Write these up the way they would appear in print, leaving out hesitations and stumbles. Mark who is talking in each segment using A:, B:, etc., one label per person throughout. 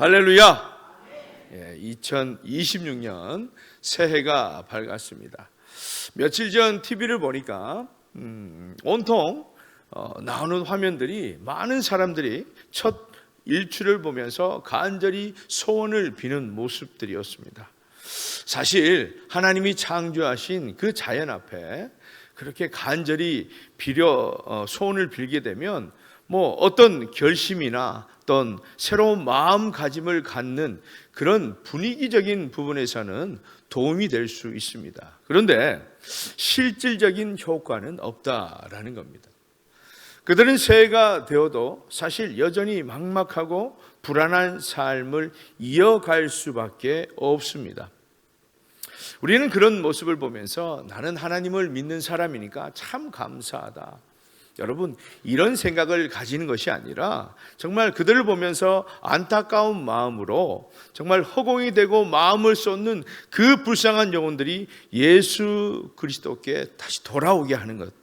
A: 할렐루야. 2026년 새해가 밝았습니다. 며칠 전 TV를 보니까 온통 나오는 화면들이 많은 사람들이 첫 일출을 보면서 간절히 소원을 비는 모습들이었습니다. 사실 하나님이 창조하신 그 자연 앞에 그렇게 간절히 소원을 빌게 되면 어떤 결심이나 어떤 새로운 마음가짐을 갖는 그런 분위기적인 부분에서는 도움이 될 수 있습니다. 그런데 실질적인 효과는 없다라는 겁니다. 그들은 새해가 되어도 사실 여전히 막막하고 불안한 삶을 이어갈 수밖에 없습니다. 우리는 그런 모습을 보면서 나는 하나님을 믿는 사람이니까 참 감사하다. 여러분, 이런 생각을 가지는 것이 아니라 정말 그들을 보면서 안타까운 마음으로 정말 허공이 되고 마음을 쏟는 그 불쌍한 영혼들이 예수 그리스도께 다시 돌아오게 하는 것,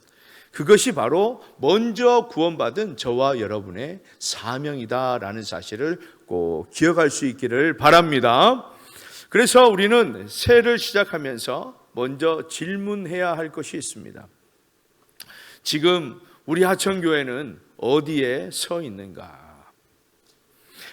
A: 그것이 바로 먼저 구원받은 저와 여러분의 사명이다라는 사실을 꼭 기억할 수 있기를 바랍니다. 그래서 우리는 새해를 시작하면서 먼저 질문해야 할 것이 있습니다. 지금 우리 하천교회는 어디에 서 있는가?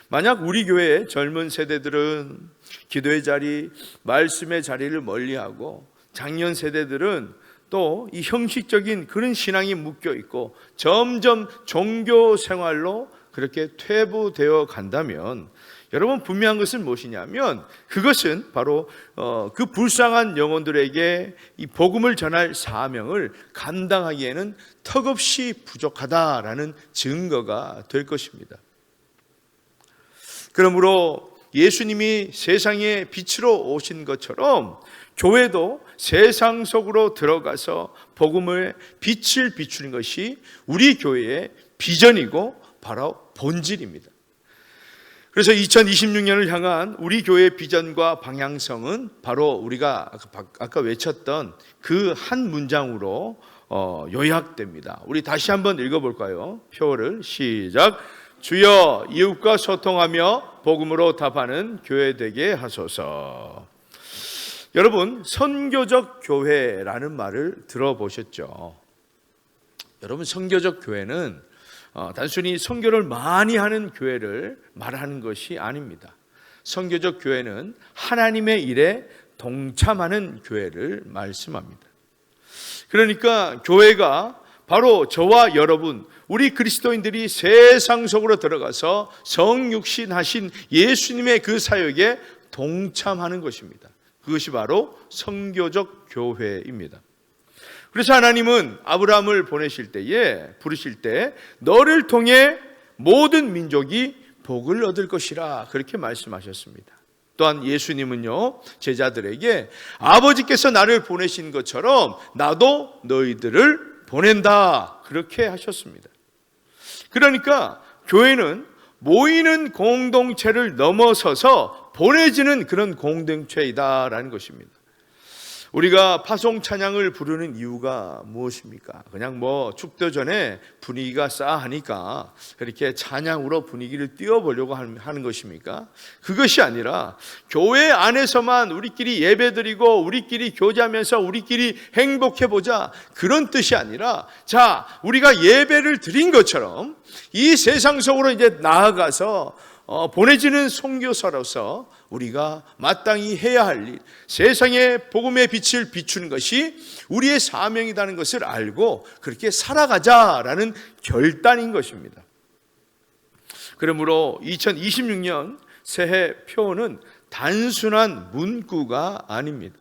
A: 만약 우리 교회의 젊은 세대들은 기도의 자리, 말씀의 자리를 멀리하고 장년 세대들은 또 이 형식적인 그런 신앙이 묶여 있고 점점 종교 생활로 그렇게 퇴보되어 간다면 여러분, 분명한 것은 무엇이냐면 그것은 바로 그 불쌍한 영혼들에게 이 복음을 전할 사명을 감당하기에는 턱없이 부족하다라는 증거가 될 것입니다. 그러므로 예수님이 세상의 빛으로 오신 것처럼 교회도 세상 속으로 들어가서 복음의 빛을 비추는 것이 우리 교회의 비전이고 바로 본질입니다. 그래서 2026년을 향한 우리 교회의 비전과 방향성은 바로 우리가 아까 외쳤던 그 한 문장으로 요약됩니다. 우리 다시 한번 읽어볼까요? 표를 시작. 주여, 이웃과 소통하며 복음으로 답하는 교회 되게 하소서. 여러분, 선교적 교회라는 말을 들어보셨죠? 여러분, 선교적 교회는 단순히 선교를 많이 하는 교회를 말하는 것이 아닙니다. 선교적 교회는 하나님의 일에 동참하는 교회를 말씀합니다. 그러니까 교회가 바로 저와 여러분, 우리 그리스도인들이 세상 속으로 들어가서 성육신하신 예수님의 그 사역에 동참하는 것입니다. 그것이 바로 선교적 교회입니다. 그래서 하나님은 아브라함을 부르실 때 너를 통해 모든 민족이 복을 얻을 것이라 그렇게 말씀하셨습니다. 또한 예수님은요, 제자들에게 아버지께서 나를 보내신 것처럼 나도 너희들을 보낸다 그렇게 하셨습니다. 그러니까 교회는 모이는 공동체를 넘어서서 보내지는 그런 공동체이다라는 것입니다. 우리가 파송 찬양을 부르는 이유가 무엇입니까? 그냥 축도 전에 분위기가 싸하니까 그렇게 찬양으로 분위기를 띄워보려고 하는 것입니까? 그것이 아니라 교회 안에서만 우리끼리 예배드리고 우리끼리 교제하면서 우리끼리 행복해보자, 그런 뜻이 아니라 우리가 예배를 드린 것처럼 이 세상 속으로 이제 나아가서 보내지는 선교사로서 우리가 마땅히 해야 할 일, 세상의 복음의 빛을 비추는 것이 우리의 사명이라는 것을 알고 그렇게 살아가자라는 결단인 것입니다. 그러므로 2026년 새해 표는 단순한 문구가 아닙니다.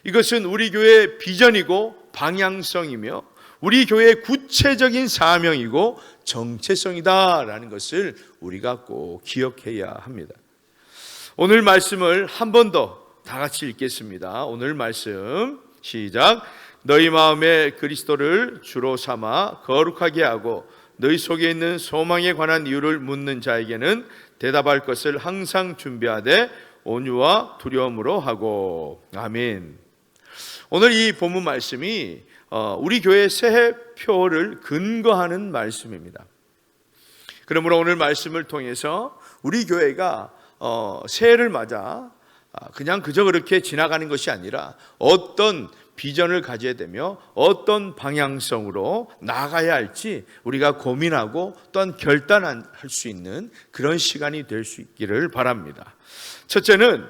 A: 이것은 우리 교회의 비전이고 방향성이며 우리 교회의 구체적인 사명이고 정체성이다라는 것을 우리가 꼭 기억해야 합니다. 오늘 말씀을 한 번 더 다 같이 읽겠습니다. 오늘 말씀 시작. 너희 마음에 그리스도를 주로 삼아 거룩하게 하고 너희 속에 있는 소망에 관한 이유를 묻는 자에게는 대답할 것을 항상 준비하되 온유와 두려움으로 하고. 아멘. 오늘 이 본문 말씀이 우리 교회 새해표를 근거하는 말씀입니다. 그러므로 오늘 말씀을 통해서 우리 교회가 새해를 맞아 그냥 그저 그렇게 지나가는 것이 아니라 어떤 비전을 가져야 되며 어떤 방향성으로 나아가야 할지 우리가 고민하고 또한 결단할 수 있는 그런 시간이 될 수 있기를 바랍니다. 첫째는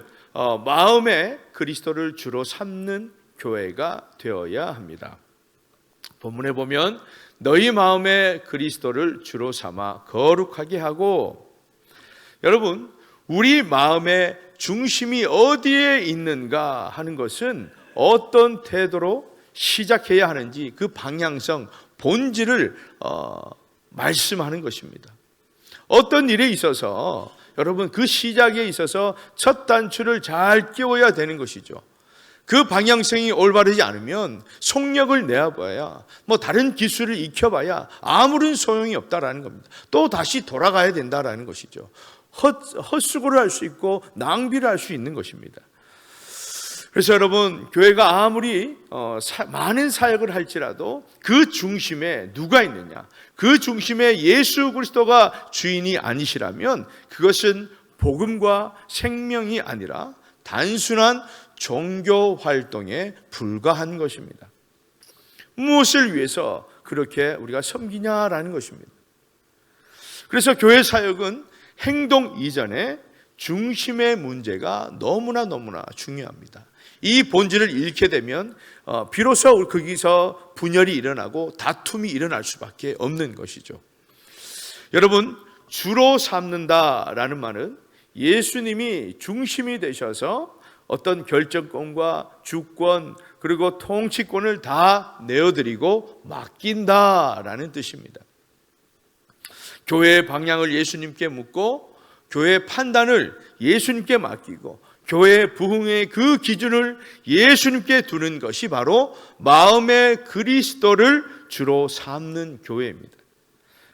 A: 마음에 그리스도를 주로 삼는 교회가 되어야 합니다. 본문에 보면 너희 마음에 그리스도를 주로 삼아 거룩하게 하고, 여러분, 우리 마음의 중심이 어디에 있는가 하는 것은 어떤 태도로 시작해야 하는지 그 방향성, 본질을 말씀하는 것입니다. 어떤 일에 있어서 여러분 그 시작에 있어서 첫 단추를 잘 끼워야 되는 것이죠. 그 방향성이 올바르지 않으면 속력을 내어봐야 다른 기술을 익혀봐야 아무런 소용이 없다라는 겁니다. 또 다시 돌아가야 된다라는 것이죠. 헛수고를 할 수 있고 낭비를 할 수 있는 것입니다. 그래서 여러분, 교회가 아무리 많은 사역을 할지라도 그 중심에 누가 있느냐, 그 중심에 예수 그리스도가 주인이 아니시라면 그것은 복음과 생명이 아니라 단순한 종교 활동에 불과한 것입니다. 무엇을 위해서 그렇게 우리가 섬기냐라는 것입니다. 그래서 교회 사역은 행동 이전에 중심의 문제가 너무나 중요합니다. 이 본질을 잃게 되면 비로소 거기서 분열이 일어나고 다툼이 일어날 수밖에 없는 것이죠. 여러분, 주로 삼는다라는 말은 예수님이 중심이 되셔서 어떤 결정권과 주권 그리고 통치권을 다 내어드리고 맡긴다라는 뜻입니다. 교회의 방향을 예수님께 묻고 교회의 판단을 예수님께 맡기고 교회의 부흥의 그 기준을 예수님께 두는 것이 바로 마음의 그리스도를 주로 삼는 교회입니다.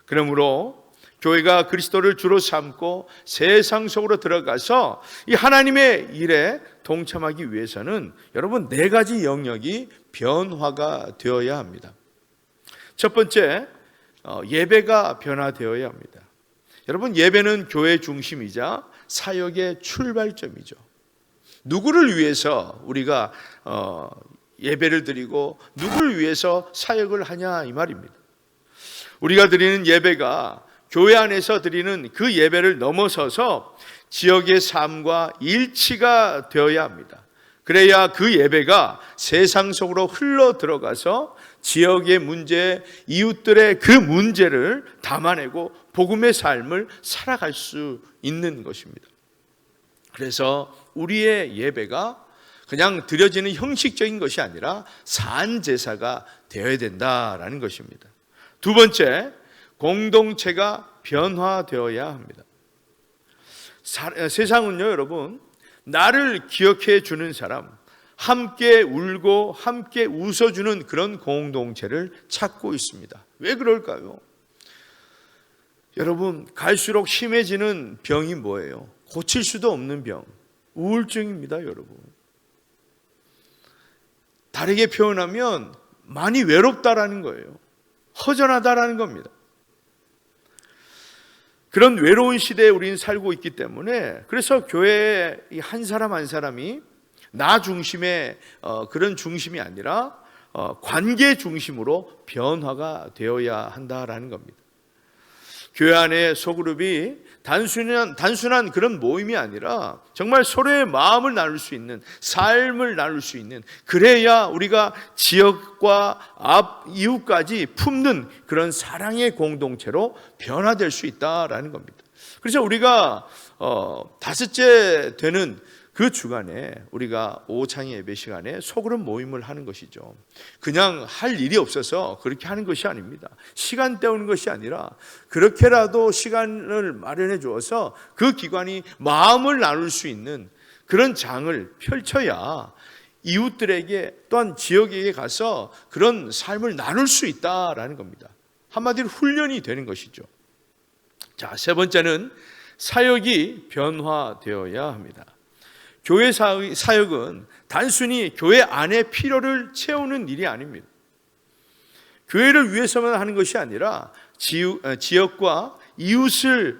A: 그러므로 교회가 그리스도를 주로 삼고 세상 속으로 들어가서 이 하나님의 일에 동참하기 위해서는 여러분 4가지 영역이 변화가 되어야 합니다. 첫 번째, 예배가 변화되어야 합니다. 여러분, 예배는 교회의 중심이자 사역의 출발점이죠. 누구를 위해서 우리가 예배를 드리고 누구를 위해서 사역을 하냐 이 말입니다. 우리가 드리는 예배가 교회 안에서 드리는 그 예배를 넘어서서 지역의 삶과 일치가 되어야 합니다. 그래야 그 예배가 세상 속으로 흘러 들어가서 지역의 문제, 이웃들의 그 문제를 담아내고 복음의 삶을 살아갈 수 있는 것입니다. 그래서 우리의 예배가 그냥 드려지는 형식적인 것이 아니라 산제사가 되어야 된다라는 것입니다. 두 번째, 공동체가 변화되어야 합니다. 세상은요, 여러분, 나를 기억해 주는 사람, 함께 울고 함께 웃어주는 그런 공동체를 찾고 있습니다. 왜 그럴까요? 여러분, 갈수록 심해지는 병이 뭐예요? 고칠 수도 없는 병, 우울증입니다, 여러분. 다르게 표현하면 많이 외롭다라는 거예요. 허전하다라는 겁니다. 그런 외로운 시대에 우리는 살고 있기 때문에 그래서 교회의 한 사람 한 사람이 나 중심의 그런 중심이 아니라 관계 중심으로 변화가 되어야 한다라는 겁니다. 교회 안에 소그룹이 단순한 그런 모임이 아니라 정말 서로의 마음을 나눌 수 있는, 삶을 나눌 수 있는, 그래야 우리가 지역과 이웃까지 품는 그런 사랑의 공동체로 변화될 수 있다라는 겁니다. 그래서 우리가 다섯째 되는 그 주간에 우리가 오창의 예배 시간에 소그룹 모임을 하는 것이죠. 그냥 할 일이 없어서 그렇게 하는 것이 아닙니다. 시간 때우는 것이 아니라 그렇게라도 시간을 마련해 주어서 그 기관이 마음을 나눌 수 있는 그런 장을 펼쳐야 이웃들에게 또한 지역에 가서 그런 삶을 나눌 수 있다라는 겁니다. 한마디로 훈련이 되는 것이죠. 자, 세 번째는 사역이 변화되어야 합니다. 교회 사역은 단순히 교회 안의 필요를 채우는 일이 아닙니다. 교회를 위해서만 하는 것이 아니라 지역과 이웃을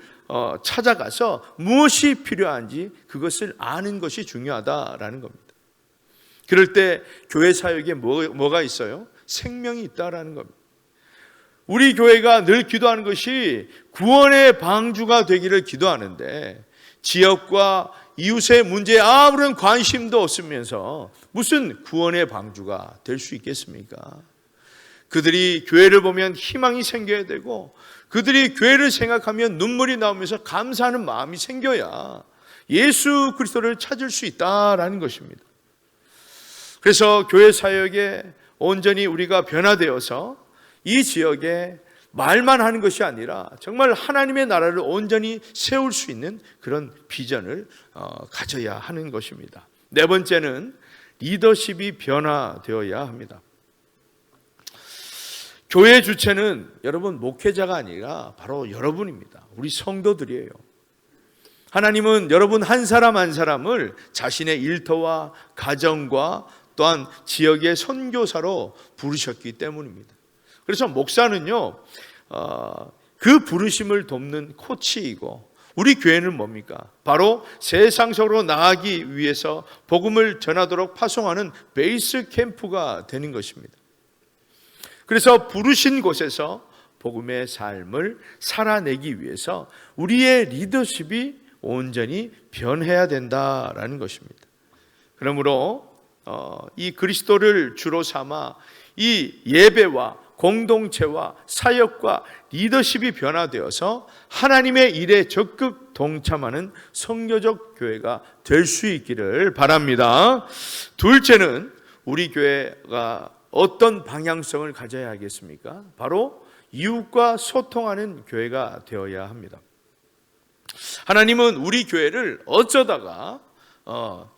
A: 찾아가서 무엇이 필요한지 그것을 아는 것이 중요하다라는 겁니다. 그럴 때 교회 사역에 뭐가 있어요? 생명이 있다라는 겁니다. 우리 교회가 늘 기도하는 것이 구원의 방주가 되기를 기도하는데 지역과 이웃의 문제에 아무런 관심도 없으면서 무슨 구원의 방주가 될 수 있겠습니까? 그들이 교회를 보면 희망이 생겨야 되고 그들이 교회를 생각하면 눈물이 나오면서 감사하는 마음이 생겨야 예수 그리스도를 찾을 수 있다라는 것입니다. 그래서 교회 사역에 온전히 우리가 변화되어서 이 지역에 말만 하는 것이 아니라 정말 하나님의 나라를 온전히 세울 수 있는 그런 비전을 가져야 하는 것입니다. 네 번째는 리더십이 변화되어야 합니다. 교회 주체는 여러분 목회자가 아니라 바로 여러분입니다. 우리 성도들이에요. 하나님은 여러분 한 사람 한 사람을 자신의 일터와 가정과 또한 지역의 선교사로 부르셨기 때문입니다. 그래서 목사는요, 그 부르심을 돕는 코치이고 우리 교회는 뭡니까? 바로 세상적으로 나아가기 위해서 복음을 전하도록 파송하는 베이스 캠프가 되는 것입니다. 그래서 부르신 곳에서 복음의 삶을 살아내기 위해서 우리의 리더십이 온전히 변해야 된다라는 것입니다. 그러므로 이 그리스도를 주로 삼아 이 예배와 공동체와 사역과 리더십이 변화되어서 하나님의 일에 적극 동참하는 성교적 교회가 될 수 있기를 바랍니다. 둘째는 우리 교회가 어떤 방향성을 가져야 하겠습니까? 바로 이웃과 소통하는 교회가 되어야 합니다. 하나님은 우리 교회를 어쩌다가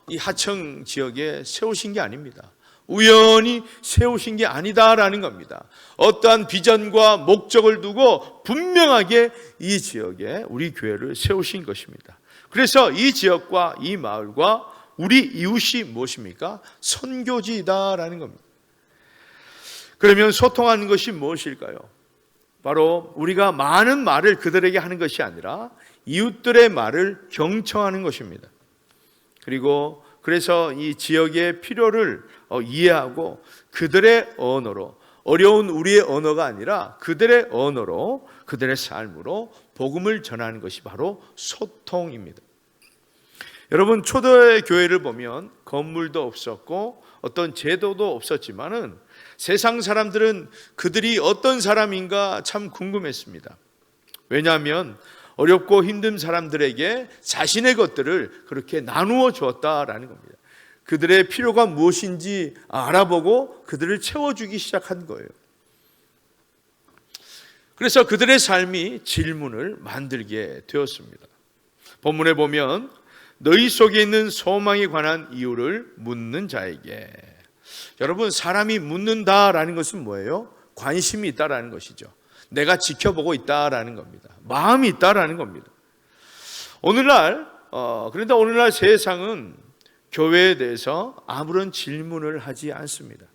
A: 이 하청 지역에 세우신 게 아닙니다. 우연히 세우신 게 아니다라는 겁니다. 어떠한 비전과 목적을 두고 분명하게 이 지역에 우리 교회를 세우신 것입니다. 그래서 이 지역과 이 마을과 우리 이웃이 무엇입니까? 선교지이다라는 겁니다. 그러면 소통하는 것이 무엇일까요? 바로 우리가 많은 말을 그들에게 하는 것이 아니라 이웃들의 말을 경청하는 것입니다. 그리고 그래서 이 지역의 필요를 이해하고 그들의 언어로, 어려운 우리의 언어가 아니라 그들의 언어로, 그들의 삶으로 복음을 전하는 것이 바로 소통입니다. 여러분, 초대 교회를 보면 건물도 없었고 어떤 제도도 없었지만은 세상 사람들은 그들이 어떤 사람인가 참 궁금했습니다. 왜냐하면 어렵고 힘든 사람들에게 자신의 것들을 그렇게 나누어 주었다라는 겁니다. 그들의 필요가 무엇인지 알아보고 그들을 채워주기 시작한 거예요. 그래서 그들의 삶이 질문을 만들게 되었습니다. 본문에 보면 너희 속에 있는 소망에 관한 이유를 묻는 자에게. 여러분, 사람이 묻는다라는 것은 뭐예요? 관심이 있다라는 것이죠. 내가 지켜보고 있다라는 겁니다. 마음이 있다라는 겁니다. 그런데 오늘날 세상은 교회에 대해서 아무런 질문을 하지 않습니다.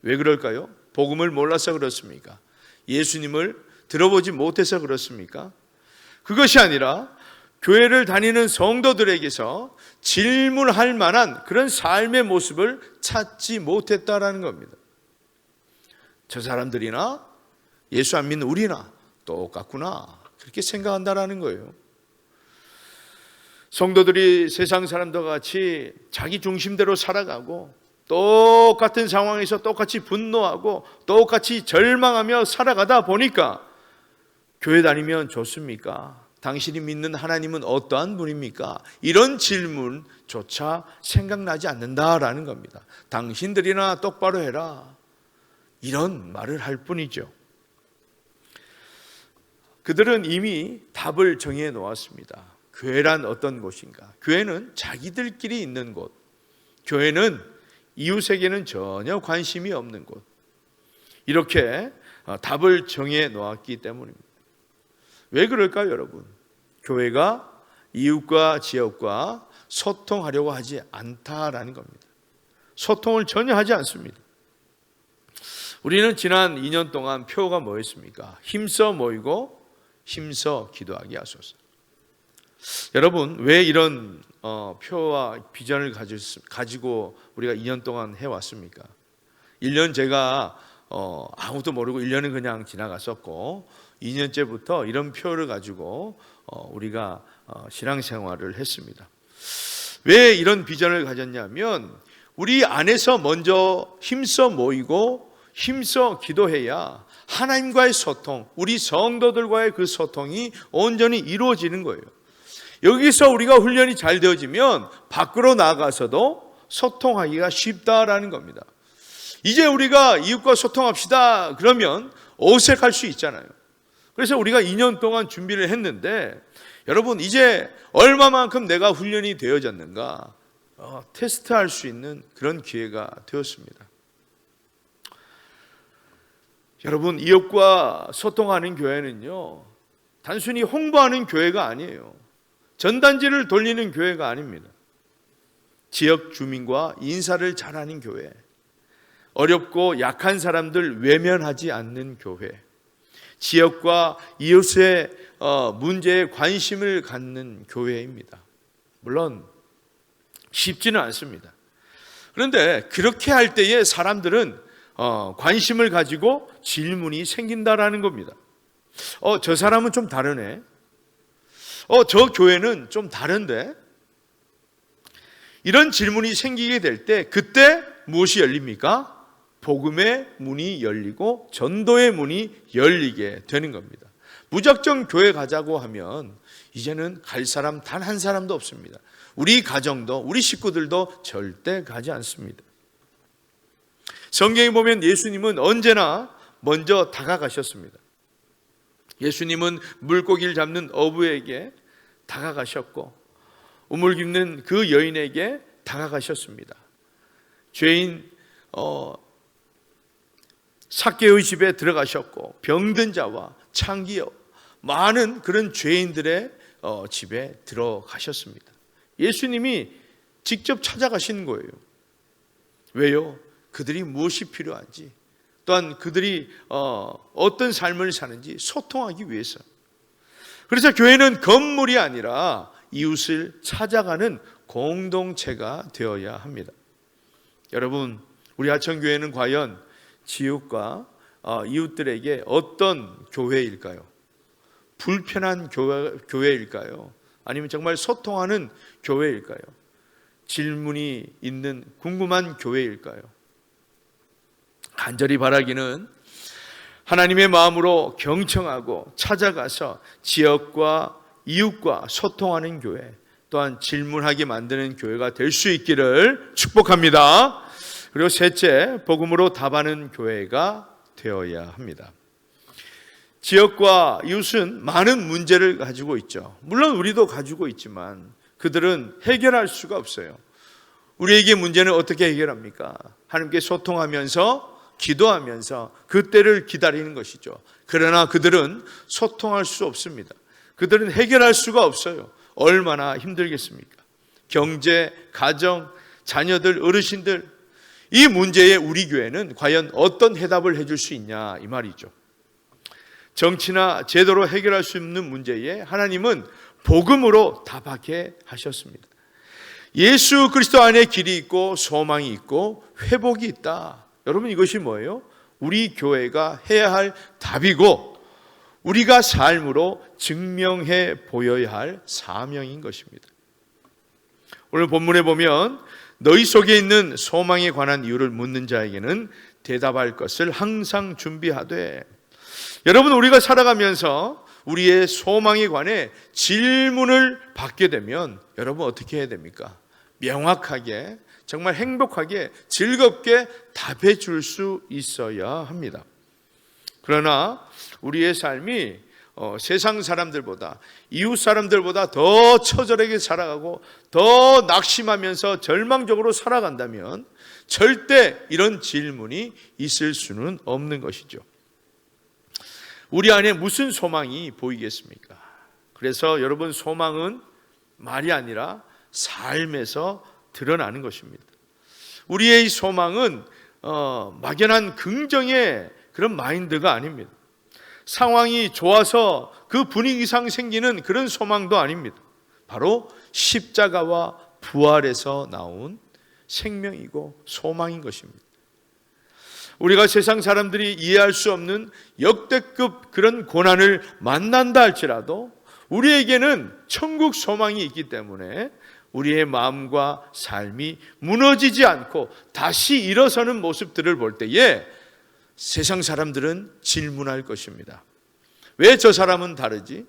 A: 왜 그럴까요? 복음을 몰라서 그렇습니까? 예수님을 들어보지 못해서 그렇습니까? 그것이 아니라 교회를 다니는 성도들에게서 질문할 만한 그런 삶의 모습을 찾지 못했다라는 겁니다. 저 사람들이나 예수 안 믿는 우리나 똑같구나, 그렇게 생각한다라는 거예요. 성도들이 세상 사람들과 같이 자기 중심대로 살아가고 똑같은 상황에서 똑같이 분노하고 똑같이 절망하며 살아가다 보니까 교회 다니면 좋습니까? 당신이 믿는 하나님은 어떠한 분입니까? 이런 질문조차 생각나지 않는다라는 겁니다. 당신들이나 똑바로 해라, 이런 말을 할 뿐이죠. 그들은 이미 답을 정해 놓았습니다. 교회란 어떤 곳인가? 교회는 자기들끼리 있는 곳, 교회는 이웃에게는 전혀 관심이 없는 곳, 이렇게 답을 정해 놓았기 때문입니다. 왜 그럴까요, 여러분? 교회가 이웃과 지역과 소통하려고 하지 않다라는 겁니다. 소통을 전혀 하지 않습니다. 우리는 지난 2년 동안 표가 뭐였습니까? 힘써 모이고 힘써 기도하게 하소서. 여러분, 왜 이런 표와 비전을 가지고 우리가 2년 동안 해왔습니까? 1년 제가 아무도 모르고 1년은 그냥 지나갔었고 2년째부터 이런 표를 가지고 우리가 신앙생활을 했습니다. 왜 이런 비전을 가졌냐면 우리 안에서 먼저 힘써 모이고 힘써 기도해야 하나님과의 소통, 우리 성도들과의 그 소통이 온전히 이루어지는 거예요. 여기서 우리가 훈련이 잘 되어지면 밖으로 나가서도 소통하기가 쉽다라는 겁니다. 이제 우리가 이웃과 소통합시다 그러면 어색할 수 있잖아요. 그래서 우리가 2년 동안 준비를 했는데 여러분, 이제 얼마만큼 내가 훈련이 되어졌는가 테스트할 수 있는 그런 기회가 되었습니다. 여러분, 이웃과 소통하는 교회는요, 단순히 홍보하는 교회가 아니에요. 전단지를 돌리는 교회가 아닙니다. 지역 주민과 인사를 잘하는 교회, 어렵고 약한 사람들 외면하지 않는 교회, 지역과 이웃의 문제에 관심을 갖는 교회입니다. 물론 쉽지는 않습니다. 그런데 그렇게 할 때에 사람들은 관심을 가지고 질문이 생긴다라는 겁니다. 저 사람은 좀 다르네. 저 교회는 좀 다른데. 이런 질문이 생기게 될 때 그때 무엇이 열립니까? 복음의 문이 열리고 전도의 문이 열리게 되는 겁니다. 무작정 교회 가자고 하면 이제는 갈 사람 단 한 사람도 없습니다. 우리 가정도 우리 식구들도 절대 가지 않습니다. 성경에 보면 예수님은 언제나 먼저 다가가셨습니다. 예수님은 물고기를 잡는 어부에게 다가가셨고 우물 깁는 그 여인에게 다가가셨습니다. 죄인 삭개의 집에 들어가셨고 병든 자와 창기여 많은 그런 죄인들의 집에 들어가셨습니다. 예수님이 직접 찾아가시는 거예요. 왜요? 그들이 무엇이 필요한지, 또한 그들이 어떤 삶을 사는지 소통하기 위해서. 그래서 교회는 건물이 아니라 이웃을 찾아가는 공동체가 되어야 합니다. 여러분, 우리 하천교회는 과연 지옥과 이웃들에게 어떤 교회일까요? 불편한 교회일까요? 아니면 정말 소통하는 교회일까요? 질문이 있는 궁금한 교회일까요? 간절히 바라기는 하나님의 마음으로 경청하고 찾아가서 지역과 이웃과 소통하는 교회, 또한 질문하게 만드는 교회가 될 수 있기를 축복합니다. 그리고 셋째, 복음으로 답하는 교회가 되어야 합니다. 지역과 이웃은 많은 문제를 가지고 있죠. 물론 우리도 가지고 있지만 그들은 해결할 수가 없어요. 우리에게 문제는 어떻게 해결합니까? 하나님께 소통하면서 기도하면서 그때를 기다리는 것이죠. 그러나 그들은 소통할 수 없습니다. 그들은 해결할 수가 없어요. 얼마나 힘들겠습니까? 경제, 가정, 자녀들, 어르신들, 이 문제에 우리 교회는 과연 어떤 해답을 해줄 수 있냐 이 말이죠. 정치나 제도로 해결할 수 없는 문제에 하나님은 복음으로 답하게 하셨습니다. 예수 그리스도 안에 길이 있고 소망이 있고 회복이 있다. 여러분, 이것이 뭐예요? 우리 교회가 해야 할 답이고 우리가 삶으로 증명해 보여야 할 사명인 것입니다. 오늘 본문에 보면 너희 속에 있는 소망에 관한 이유를 묻는 자에게는 대답할 것을 항상 준비하되. 여러분, 우리가 살아가면서 우리의 소망에 관해 질문을 받게 되면 여러분 어떻게 해야 됩니까? 명확하게, 정말 행복하게, 즐겁게 답해 줄 수 있어야 합니다. 그러나 우리의 삶이 세상 사람들보다, 이웃 사람들보다 더 처절하게 살아가고 더 낙심하면서 절망적으로 살아간다면 절대 이런 질문이 있을 수는 없는 것이죠. 우리 안에 무슨 소망이 보이겠습니까? 그래서 여러분, 소망은 말이 아니라 삶에서 드러나는 것입니다. 우리의 소망은 막연한 긍정의 그런 마인드가 아닙니다. 상황이 좋아서 그 분위기상 생기는 그런 소망도 아닙니다. 바로 십자가와 부활에서 나온 생명이고 소망인 것입니다. 우리가 세상 사람들이 이해할 수 없는 역대급 그런 고난을 만난다 할지라도 우리에게는 천국 소망이 있기 때문에 우리의 마음과 삶이 무너지지 않고 다시 일어서는 모습들을 볼 때에 세상 사람들은 질문할 것입니다. 왜 저 사람은 다르지?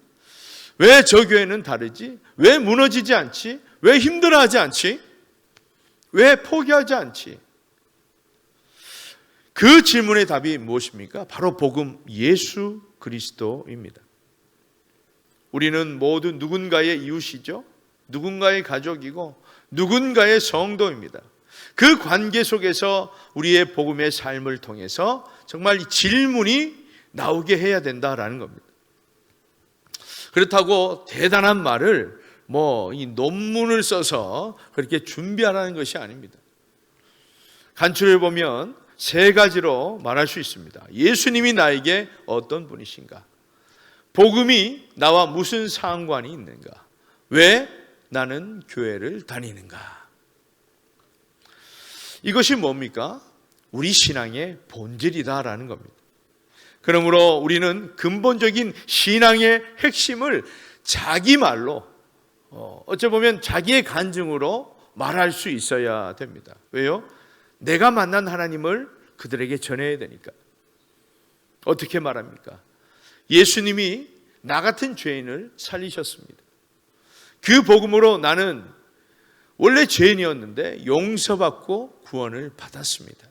A: 왜 저 교회는 다르지? 왜 무너지지 않지? 왜 힘들어하지 않지? 왜 포기하지 않지? 그 질문의 답이 무엇입니까? 바로 복음 예수 그리스도입니다. 우리는 모두 누군가의 이웃이죠. 누군가의 가족이고 누군가의 성도입니다. 그 관계 속에서 우리의 복음의 삶을 통해서 정말 질문이 나오게 해야 된다라는 겁니다. 그렇다고 대단한 말을 이 논문을 써서 그렇게 준비하라는 것이 아닙니다. 간추려 보면 세 가지로 말할 수 있습니다. 예수님이 나에게 어떤 분이신가? 복음이 나와 무슨 상관이 있는가? 왜 나는 교회를 다니는가? 이것이 뭡니까? 우리 신앙의 본질이다라는 겁니다. 그러므로 우리는 근본적인 신앙의 핵심을 자기 말로 어찌 보면 자기의 간증으로 말할 수 있어야 됩니다. 왜요? 내가 만난 하나님을 그들에게 전해야 되니까. 어떻게 말합니까? 예수님이 나 같은 죄인을 살리셨습니다. 그 복음으로 나는 원래 죄인이었는데 용서받고 구원을 받았습니다.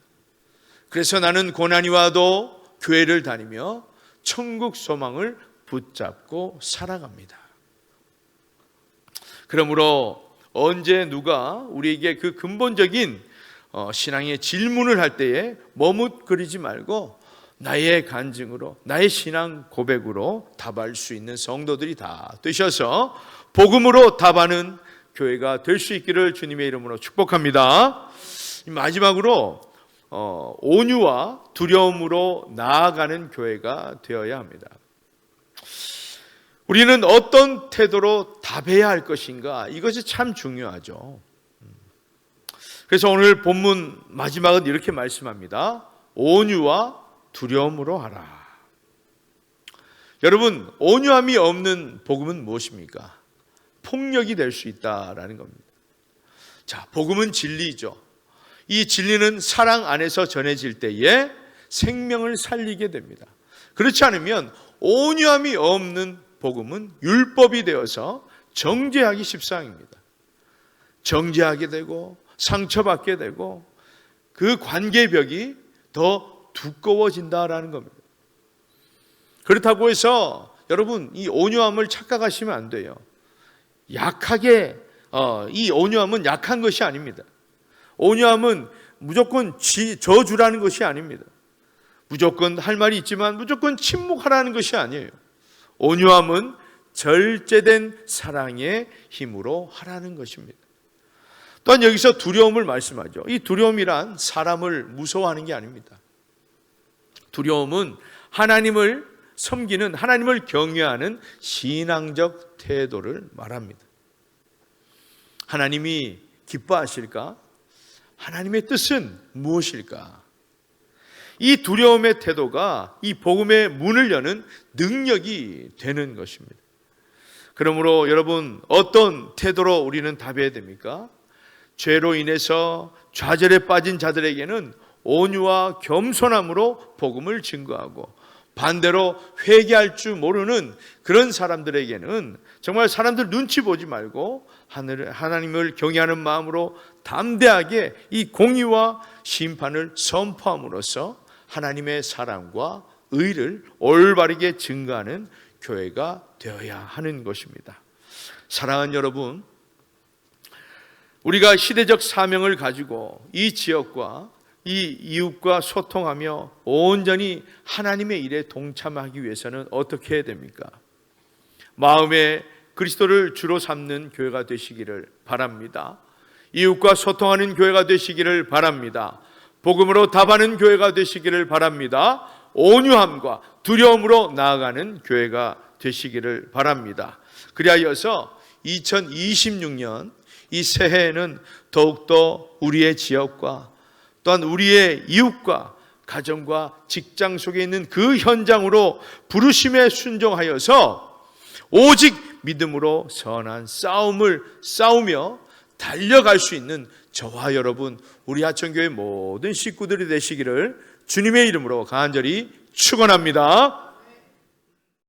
A: 그래서 나는 고난이 와도 교회를 다니며 천국 소망을 붙잡고 살아갑니다. 그러므로 언제 누가 우리에게 그 근본적인 신앙의 질문을 할 때에 머뭇거리지 말고 나의 간증으로, 나의 신앙 고백으로 답할 수 있는 성도들이 다 되셔서 복음으로 답하는 교회가 될 수 있기를 주님의 이름으로 축복합니다. 마지막으로 온유와 두려움으로 나아가는 교회가 되어야 합니다. 우리는 어떤 태도로 답해야 할 것인가? 이것이 참 중요하죠. 그래서 오늘 본문 마지막은 이렇게 말씀합니다. 온유와 두려움으로 하라. 여러분, 온유함이 없는 복음은 무엇입니까? 폭력이 될 수 있다라는 겁니다. 자, 복음은 진리죠. 이 진리는 사랑 안에서 전해질 때에 생명을 살리게 됩니다. 그렇지 않으면 온유함이 없는 복음은 율법이 되어서 정죄하기 십상입니다. 정죄하게 되고 상처받게 되고 그 관계벽이 더 두꺼워진다라는 겁니다. 그렇다고 해서 여러분 이 온유함을 착각하시면 안 돼요. 이 온유함은 약한 것이 아닙니다. 온유함은 무조건 저주라는 것이 아닙니다. 무조건 할 말이 있지만 무조건 침묵하라는 것이 아니에요. 온유함은 절제된 사랑의 힘으로 하라는 것입니다. 또한 여기서 두려움을 말씀하죠. 이 두려움이란 사람을 무서워하는 게 아닙니다. 두려움은 하나님을 섬기는, 하나님을 경외하는 신앙적 태도를 말합니다. 하나님이 기뻐하실까? 하나님의 뜻은 무엇일까? 이 두려움의 태도가 이 복음의 문을 여는 능력이 되는 것입니다. 그러므로 여러분 어떤 태도로 우리는 답해야 됩니까? 죄로 인해서 좌절에 빠진 자들에게는 온유와 겸손함으로 복음을 증거하고, 반대로 회개할 줄 모르는 그런 사람들에게는 정말 사람들 눈치 보지 말고 하나님을 경외하는 마음으로 담대하게 이 공의와 심판을 선포함으로써 하나님의 사랑과 의를 올바르게 증거하는 교회가 되어야 하는 것입니다. 사랑하는 여러분, 우리가 시대적 사명을 가지고 이 지역과 이 이웃과 소통하며 온전히 하나님의 일에 동참하기 위해서는 어떻게 해야 됩니까? 마음에 그리스도를 주로 삼는 교회가 되시기를 바랍니다. 이웃과 소통하는 교회가 되시기를 바랍니다. 복음으로 답하는 교회가 되시기를 바랍니다. 온유함과 두려움으로 나아가는 교회가 되시기를 바랍니다. 그리하여서 2026년 이 새해에는 더욱더 우리의 지역과 또한 우리의 이웃과 가정과 직장 속에 있는 그 현장으로 부르심에 순종하여서 오직 믿음으로 선한 싸움을 싸우며 달려갈 수 있는 저와 여러분, 우리 하천교회 모든 식구들이 되시기를 주님의 이름으로 간절히 축원합니다.